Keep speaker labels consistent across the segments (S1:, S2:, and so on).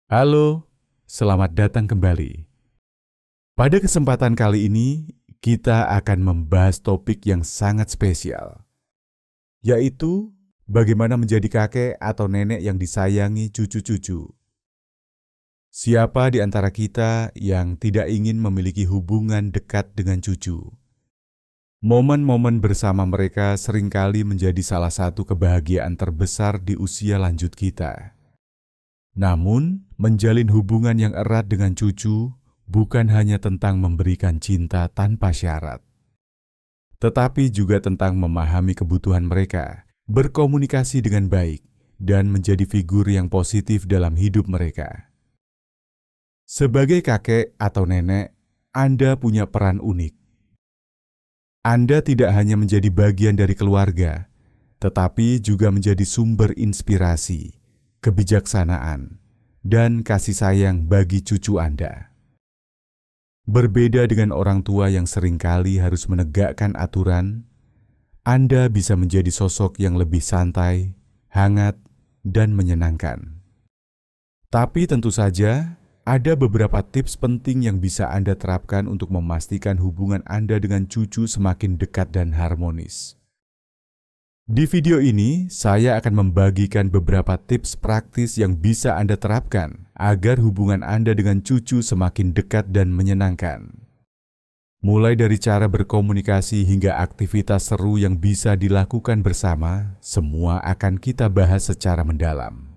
S1: Halo, selamat datang kembali. Pada kesempatan kali ini, kita akan membahas topik yang sangat spesial, yaitu bagaimana menjadi kakek atau nenek yang disayangi cucu-cucu. Siapa di antara kita yang tidak ingin memiliki hubungan dekat dengan cucu? Momen-momen bersama mereka seringkali menjadi salah satu kebahagiaan terbesar di usia lanjut kita. Namun, menjalin hubungan yang erat dengan cucu bukan hanya tentang memberikan cinta tanpa syarat, tetapi juga tentang memahami kebutuhan mereka, berkomunikasi dengan baik, dan menjadi figur yang positif dalam hidup mereka. Sebagai kakek atau nenek, Anda punya peran unik. Anda tidak hanya menjadi bagian dari keluarga, tetapi juga menjadi sumber inspirasi, kebijaksanaan, dan kasih sayang bagi cucu Anda. Berbeda dengan orang tua yang seringkali harus menegakkan aturan, Anda bisa menjadi sosok yang lebih santai, hangat, dan menyenangkan. Tapi tentu saja, ada beberapa tips penting yang bisa Anda terapkan untuk memastikan hubungan Anda dengan cucu semakin dekat dan harmonis. Di video ini, saya akan membagikan beberapa tips praktis yang bisa Anda terapkan agar hubungan Anda dengan cucu semakin dekat dan menyenangkan. Mulai dari cara berkomunikasi hingga aktivitas seru yang bisa dilakukan bersama, semua akan kita bahas secara mendalam.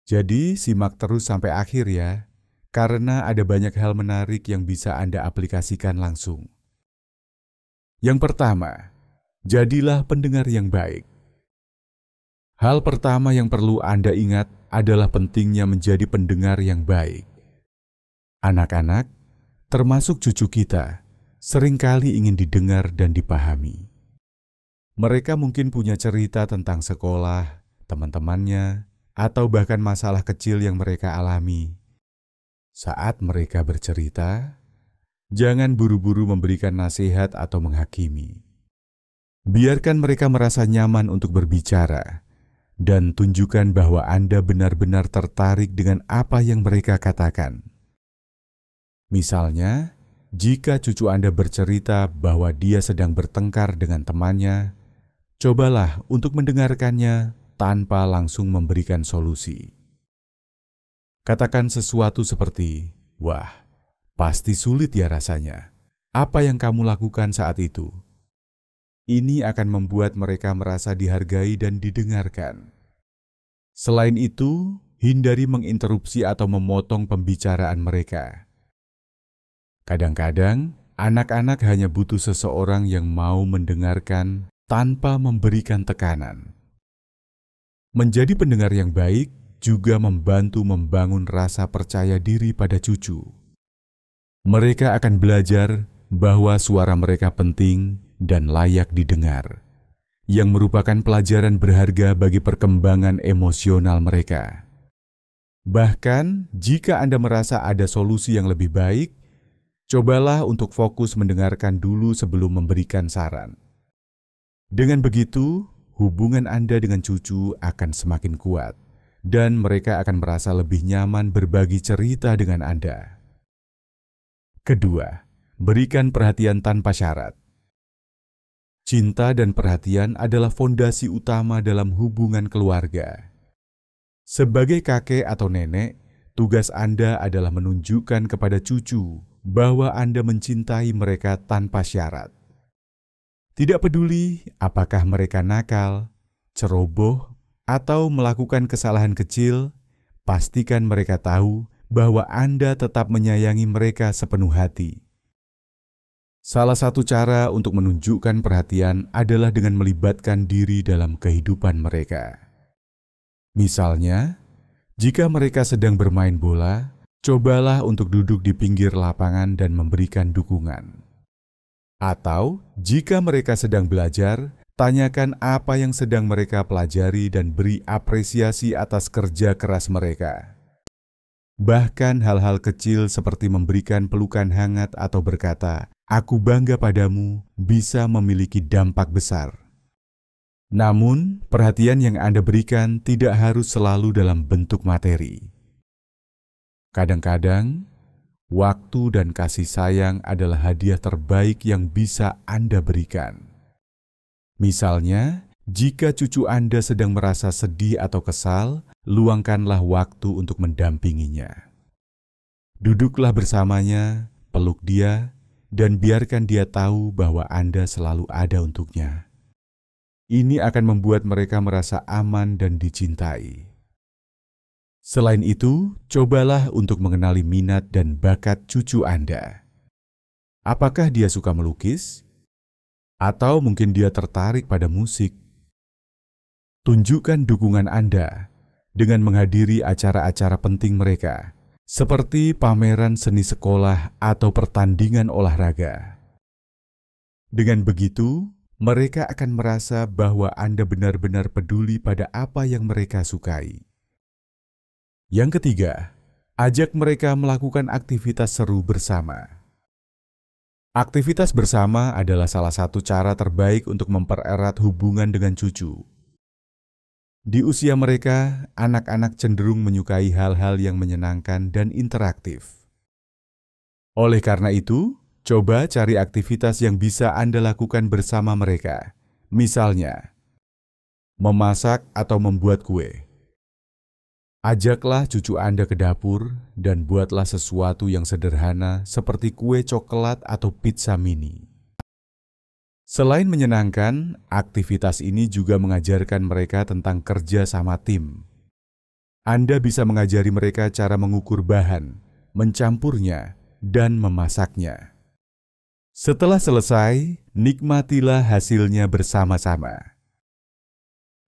S1: Jadi, simak terus sampai akhir ya, karena ada banyak hal menarik yang bisa Anda aplikasikan langsung. Yang pertama, jadilah pendengar yang baik. Hal pertama yang perlu Anda ingat adalah pentingnya menjadi pendengar yang baik. Anak-anak, termasuk cucu kita, seringkali ingin didengar dan dipahami. Mereka mungkin punya cerita tentang sekolah, teman-temannya, atau bahkan masalah kecil yang mereka alami. Saat mereka bercerita, jangan buru-buru memberikan nasihat atau menghakimi. Biarkan mereka merasa nyaman untuk berbicara, dan tunjukkan bahwa Anda benar-benar tertarik dengan apa yang mereka katakan. Misalnya, jika cucu Anda bercerita bahwa dia sedang bertengkar dengan temannya, cobalah untuk mendengarkannya tanpa langsung memberikan solusi. Katakan sesuatu seperti, "Wah, pasti sulit ya rasanya. Apa yang kamu lakukan saat itu?" Ini akan membuat mereka merasa dihargai dan didengarkan. Selain itu, hindari menginterupsi atau memotong pembicaraan mereka. Kadang-kadang, anak-anak hanya butuh seseorang yang mau mendengarkan tanpa memberikan tekanan. Menjadi pendengar yang baik juga membantu membangun rasa percaya diri pada cucu. Mereka akan belajar bahwa suara mereka penting dan layak didengar, yang merupakan pelajaran berharga bagi perkembangan emosional mereka. Bahkan, jika Anda merasa ada solusi yang lebih baik, cobalah untuk fokus mendengarkan dulu sebelum memberikan saran. Dengan begitu, hubungan Anda dengan cucu akan semakin kuat, dan mereka akan merasa lebih nyaman berbagi cerita dengan Anda. Kedua, berikan perhatian tanpa syarat. Cinta dan perhatian adalah fondasi utama dalam hubungan keluarga. Sebagai kakek atau nenek, tugas Anda adalah menunjukkan kepada cucu bahwa Anda mencintai mereka tanpa syarat. Tidak peduli apakah mereka nakal, ceroboh, atau melakukan kesalahan kecil, pastikan mereka tahu bahwa Anda tetap menyayangi mereka sepenuh hati. Salah satu cara untuk menunjukkan perhatian adalah dengan melibatkan diri dalam kehidupan mereka. Misalnya, jika mereka sedang bermain bola, cobalah untuk duduk di pinggir lapangan dan memberikan dukungan. Atau, jika mereka sedang belajar, tanyakan apa yang sedang mereka pelajari dan beri apresiasi atas kerja keras mereka. Bahkan hal-hal kecil seperti memberikan pelukan hangat atau berkata, "Aku bangga padamu," bisa memiliki dampak besar. Namun, perhatian yang Anda berikan tidak harus selalu dalam bentuk materi. Kadang-kadang, waktu dan kasih sayang adalah hadiah terbaik yang bisa Anda berikan. Misalnya, jika cucu Anda sedang merasa sedih atau kesal, luangkanlah waktu untuk mendampinginya. Duduklah bersamanya, peluk dia, dan biarkan dia tahu bahwa Anda selalu ada untuknya. Ini akan membuat mereka merasa aman dan dicintai. Selain itu, cobalah untuk mengenali minat dan bakat cucu Anda. Apakah dia suka melukis? Atau mungkin dia tertarik pada musik? Tunjukkan dukungan Anda dengan menghadiri acara-acara penting mereka, seperti pameran seni sekolah atau pertandingan olahraga. Dengan begitu, mereka akan merasa bahwa Anda benar-benar peduli pada apa yang mereka sukai. Yang ketiga, ajak mereka melakukan aktivitas seru bersama. Aktivitas bersama adalah salah satu cara terbaik untuk mempererat hubungan dengan cucu. Di usia mereka, anak-anak cenderung menyukai hal-hal yang menyenangkan dan interaktif. Oleh karena itu, coba cari aktivitas yang bisa Anda lakukan bersama mereka. Misalnya, memasak atau membuat kue. Ajaklah cucu Anda ke dapur dan buatlah sesuatu yang sederhana seperti kue coklat atau pizza mini. Selain menyenangkan, aktivitas ini juga mengajarkan mereka tentang kerja sama tim. Anda bisa mengajari mereka cara mengukur bahan, mencampurnya, dan memasaknya. Setelah selesai, nikmatilah hasilnya bersama-sama.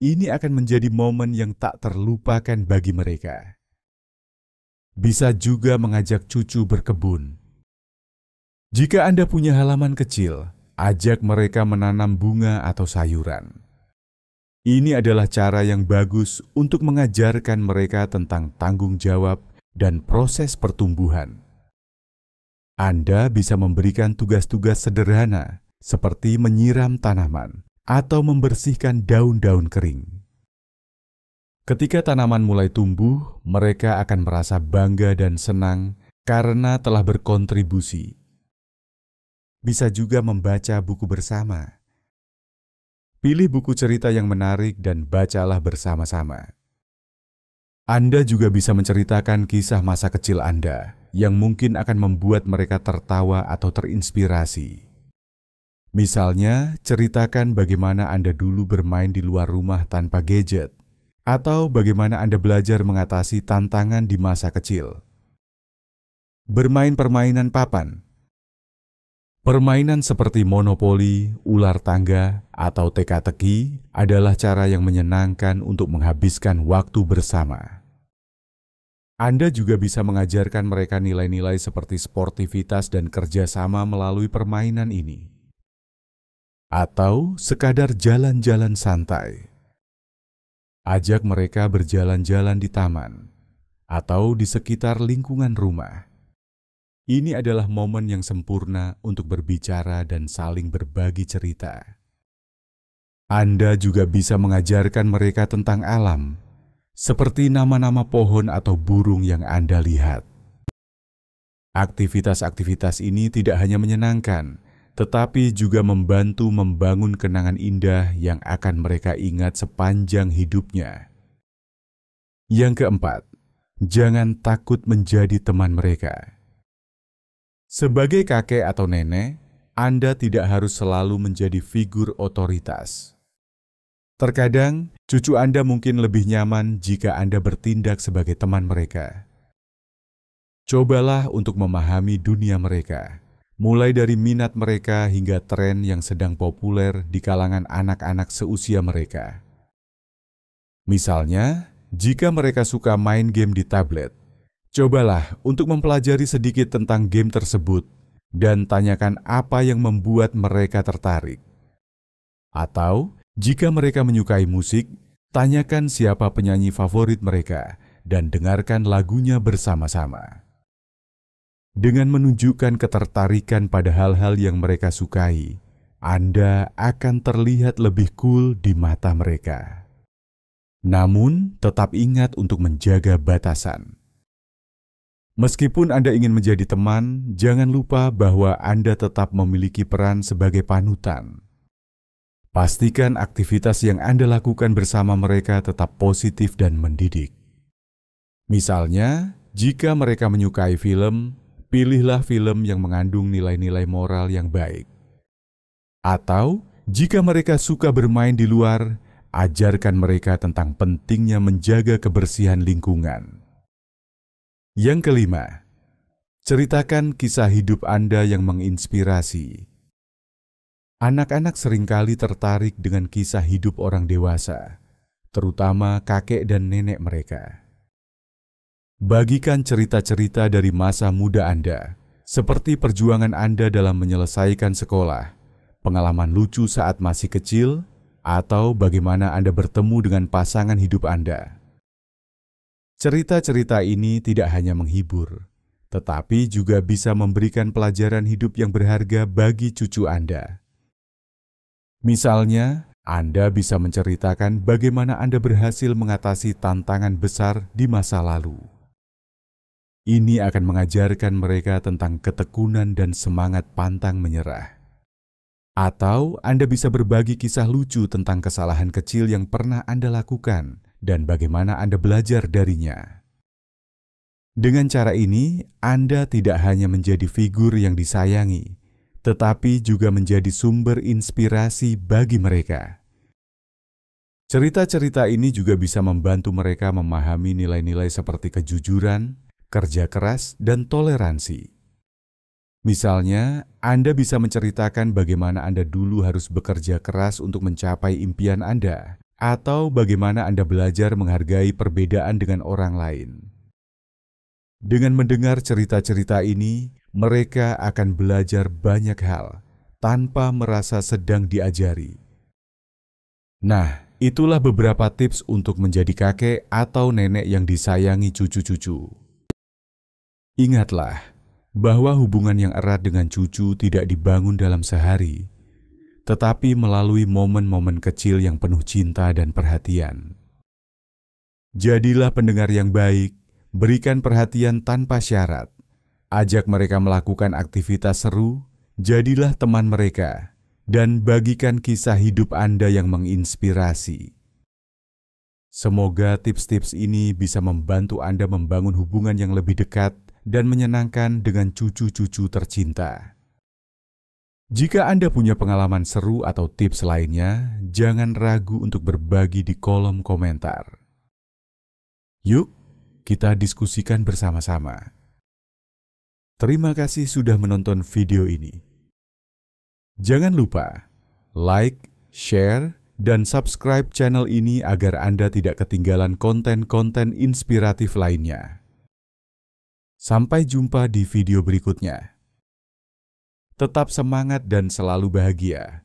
S1: Ini akan menjadi momen yang tak terlupakan bagi mereka. Bisa juga mengajak cucu berkebun. Jika Anda punya halaman kecil, ajak mereka menanam bunga atau sayuran. Ini adalah cara yang bagus untuk mengajarkan mereka tentang tanggung jawab dan proses pertumbuhan. Anda bisa memberikan tugas-tugas sederhana seperti menyiram tanaman atau membersihkan daun-daun kering. Ketika tanaman mulai tumbuh, mereka akan merasa bangga dan senang karena telah berkontribusi. Bisa juga membaca buku bersama. Pilih buku cerita yang menarik dan bacalah bersama-sama. Anda juga bisa menceritakan kisah masa kecil Anda yang mungkin akan membuat mereka tertawa atau terinspirasi. Misalnya, ceritakan bagaimana Anda dulu bermain di luar rumah tanpa gadget, atau bagaimana Anda belajar mengatasi tantangan di masa kecil. Bermain permainan papan. Permainan seperti monopoli, ular tangga, atau teka-teki adalah cara yang menyenangkan untuk menghabiskan waktu bersama. Anda juga bisa mengajarkan mereka nilai-nilai seperti sportivitas dan kerjasama melalui permainan ini. Atau sekadar jalan-jalan santai. Ajak mereka berjalan-jalan di taman atau di sekitar lingkungan rumah. Ini adalah momen yang sempurna untuk berbicara dan saling berbagi cerita. Anda juga bisa mengajarkan mereka tentang alam, seperti nama-nama pohon atau burung yang Anda lihat. Aktivitas-aktivitas ini tidak hanya menyenangkan, tetapi juga membantu membangun kenangan indah yang akan mereka ingat sepanjang hidupnya. Yang keempat, jangan takut menjadi teman mereka. Sebagai kakek atau nenek, Anda tidak harus selalu menjadi figur otoritas. Terkadang, cucu Anda mungkin lebih nyaman jika Anda bertindak sebagai teman mereka. Cobalah untuk memahami dunia mereka, mulai dari minat mereka hingga tren yang sedang populer di kalangan anak-anak seusia mereka. Misalnya, jika mereka suka main game di tablet, cobalah untuk mempelajari sedikit tentang game tersebut dan tanyakan apa yang membuat mereka tertarik. Atau, jika mereka menyukai musik, tanyakan siapa penyanyi favorit mereka dan dengarkan lagunya bersama-sama. Dengan menunjukkan ketertarikan pada hal-hal yang mereka sukai, Anda akan terlihat lebih cool di mata mereka. Namun, tetap ingat untuk menjaga batasan. Meskipun Anda ingin menjadi teman, jangan lupa bahwa Anda tetap memiliki peran sebagai panutan. Pastikan aktivitas yang Anda lakukan bersama mereka tetap positif dan mendidik. Misalnya, jika mereka menyukai film, pilihlah film yang mengandung nilai-nilai moral yang baik. Atau, jika mereka suka bermain di luar, ajarkan mereka tentang pentingnya menjaga kebersihan lingkungan. Yang kelima, ceritakan kisah hidup Anda yang menginspirasi. Anak-anak seringkali tertarik dengan kisah hidup orang dewasa, terutama kakek dan nenek mereka. Bagikan cerita-cerita dari masa muda Anda, seperti perjuangan Anda dalam menyelesaikan sekolah, pengalaman lucu saat masih kecil, atau bagaimana Anda bertemu dengan pasangan hidup Anda. Cerita-cerita ini tidak hanya menghibur, tetapi juga bisa memberikan pelajaran hidup yang berharga bagi cucu Anda. Misalnya, Anda bisa menceritakan bagaimana Anda berhasil mengatasi tantangan besar di masa lalu. Ini akan mengajarkan mereka tentang ketekunan dan semangat pantang menyerah. Atau Anda bisa berbagi kisah lucu tentang kesalahan kecil yang pernah Anda lakukan dan bagaimana Anda belajar darinya. Dengan cara ini, Anda tidak hanya menjadi figur yang disayangi, tetapi juga menjadi sumber inspirasi bagi mereka. Cerita-cerita ini juga bisa membantu mereka memahami nilai-nilai seperti kejujuran, kerja keras, dan toleransi. Misalnya, Anda bisa menceritakan bagaimana Anda dulu harus bekerja keras untuk mencapai impian Anda, atau bagaimana Anda belajar menghargai perbedaan dengan orang lain. Dengan mendengar cerita-cerita ini, mereka akan belajar banyak hal tanpa merasa sedang diajari. Nah, itulah beberapa tips untuk menjadi kakek atau nenek yang disayangi cucu-cucu. Ingatlah bahwa hubungan yang erat dengan cucu tidak dibangun dalam sehari, tetapi melalui momen-momen kecil yang penuh cinta dan perhatian. Jadilah pendengar yang baik, berikan perhatian tanpa syarat, ajak mereka melakukan aktivitas seru, jadilah teman mereka, dan bagikan kisah hidup Anda yang menginspirasi. Semoga tips-tips ini bisa membantu Anda membangun hubungan yang lebih dekat dan menyenangkan dengan cucu-cucu tercinta. Jika Anda punya pengalaman seru atau tips lainnya, jangan ragu untuk berbagi di kolom komentar. Yuk, kita diskusikan bersama-sama. Terima kasih sudah menonton video ini. Jangan lupa like, share, dan subscribe channel ini agar Anda tidak ketinggalan konten-konten inspiratif lainnya. Sampai jumpa di video berikutnya. Tetap semangat dan selalu bahagia.